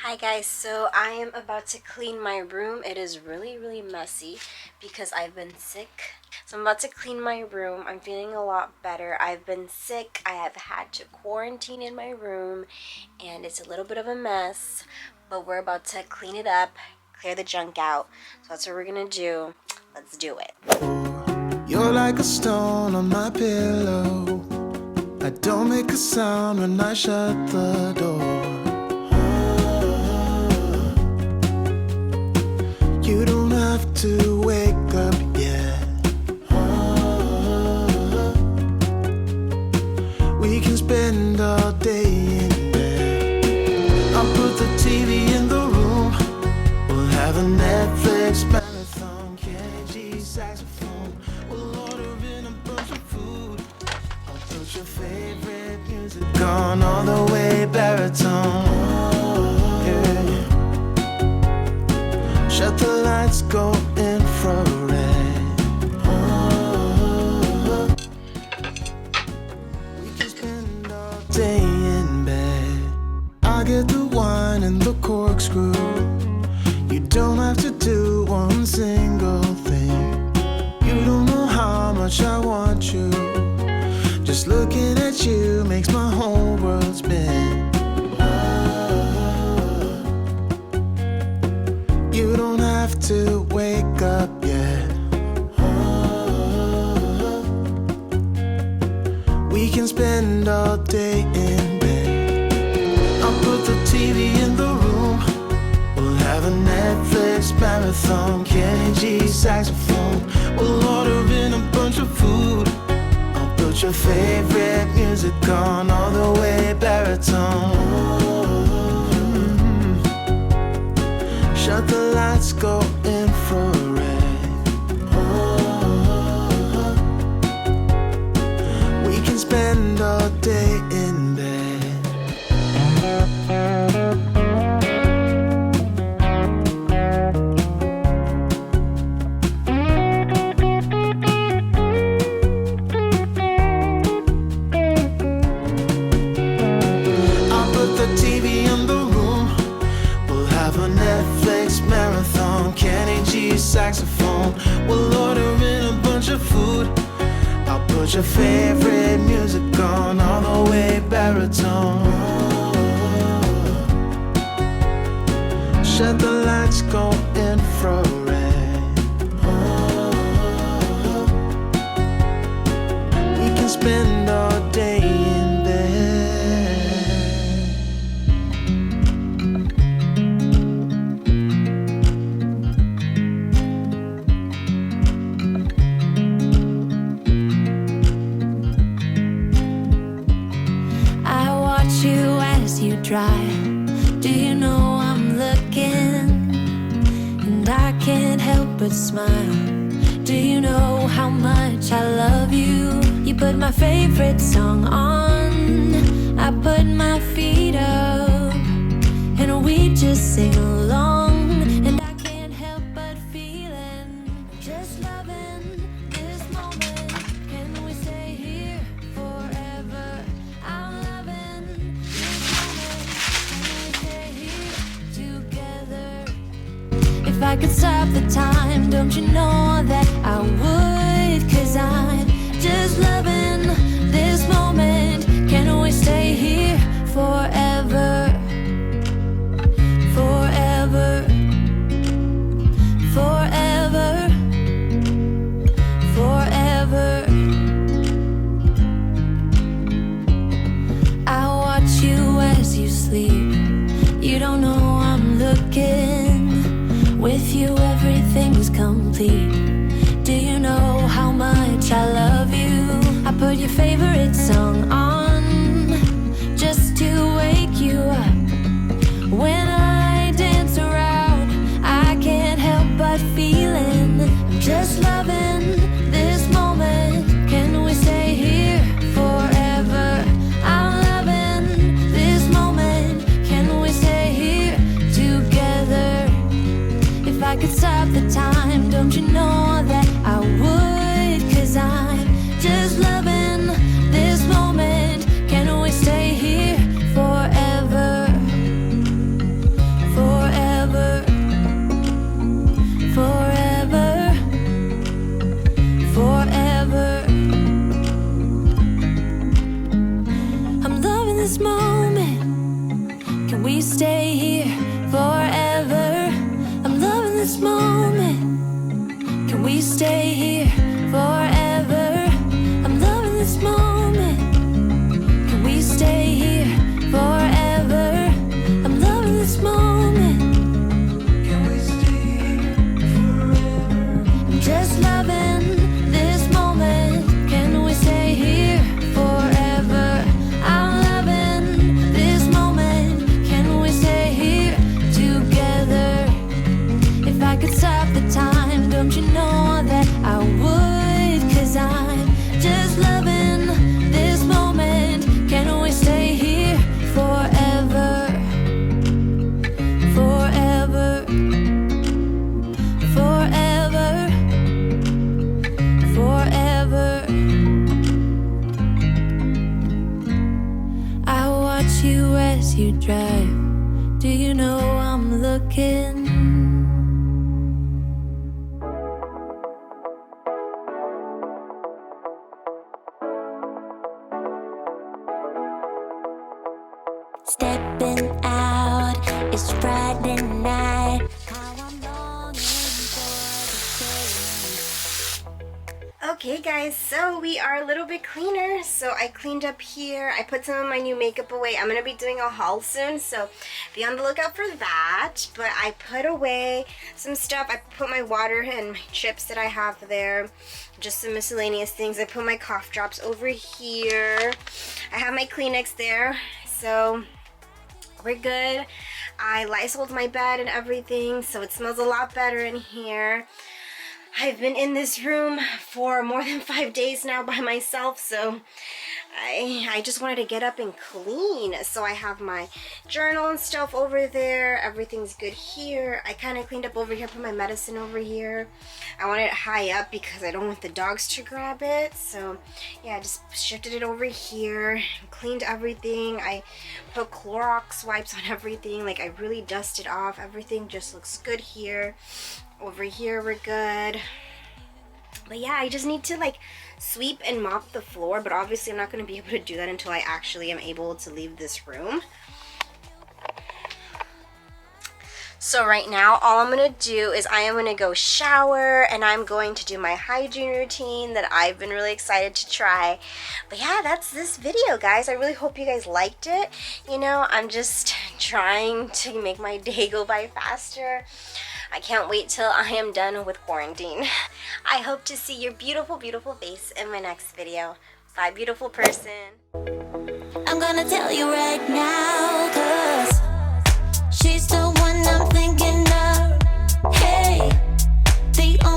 Hi guys, so I am about to clean my room. It is really messy because I've been sick. So I'm about to clean my room. I'm feeling a lot better. I've been sick. I have had to quarantine in my room and it's a little bit of a mess, but we're about to clean it up, clear the junk out. So that's what we're gonna do. Let's do it. You're like a stone on my pillow. I don't make a sound when I shut the door. You don't have to wake up yet. We can spend all day in bed. I'll put the TV in the room. We'll have a Netflix marathon. Kenny G saxophone. We'll order in a bunch of food. I'll put your favorite music on all the way baritone. Yeah. Shut the lights, go infrared. We can spend all day in bed. I get the wine and the corkscrew. You don't have to do one single thing. You don't know how much I want you. Just looking at you makes my whole world spin. You don't have to wake up yet. We can spend all day in bed. I'll put the TV in the room. We'll have a Netflix marathon. Kenny G saxophone. We'll order in a bunch of food. I'll put your favorite music on all the way baritone. Shut the lights, go infrared. We can spend all day in bed. I'll put the TV in the room. We'll have a Netflix marathon. Kenny G saxophone. We'll order in a bunch of food. I'll put your favorite music on all the way baritone. Shut the lights, go infrared. We can spend all day in bed. Dry. Do you know I'm looking? And I can't help but smile. Do you know how much I love you? You put my favorite song on. I put my feet up and we just sing along. And I can't help but feeling, just loving this moment. Can we stay here forever? I'm loving if I could stop the time, don't you know that I would? 'Cause I'm just loving this moment. Can we stay here forever? Forever. Forever. Forever. I watch you as you sleep. You don't know I'm looking. With you everything's complete. Do you know how much I love you? I put your favorite song on just to wake you up. When I dance around, I can't help but feeling, I'm just loving this moment. Can we stay here forever? I'm loving this moment. Can we stay here together? If I could stop the time, don't you know that I would? 'Cause I'm just loving this moment. Can we stay here forever? we stay here forever? I'm loving this moment. Can we stay here forever? I'm loving this moment. Can we stay here forever? I'm loving this moment. Can we stay here forever? I'm just loving this moment. Can we stay here forever? I'm loving this moment. Can we stay here together? If I could stop the time, don't you know that I would? 'Cause I'm just loving this moment. Can we stay here forever? Forever. Forever. Forever. I watch you as you drive. Do you know I'm looking? Stepping out, it's Friday night. How I'm longing for the Okay guys, so we are a little bit cleaner. So I cleaned up here. I put some of my new makeup away. I'm going to be doing a haul soon, so be on the lookout for that. But I put away some stuff. I put my water and my chips that I have there. Just some miscellaneous things. I put my cough drops over here. I have my Kleenex there. So we're good. I Lysoled my bed and everything, so it smells a lot better in here. I've been in this room for more than 5 days now by myself, so I just wanted to get up and clean. So I have my journal and stuff over there. Everything's good here. I kind of cleaned up over here, put my medicine over here. I want it high up because I don't want the dogs to grab it. So yeah, I just shifted it over here, cleaned everything. I put Clorox wipes on everything. Like, I really dusted off. Everything just looks good here. Over here we're good. But yeah, I just need to like sweep and mop the floor, but obviously I'm not going to be able to do that until I actually am able to leave this room. So right now all I'm going to do is I am going to go shower, and I'm going to do my hygiene routine that I've been really excited to try. But yeah, that's this video, guys. I really hope you guys liked it. You know, I'm just trying to make my day go by faster. I can't wait till I am done with quarantine. I hope to see your beautiful, beautiful face in my next video. Bye, beautiful person. I'm gonna tell you right now.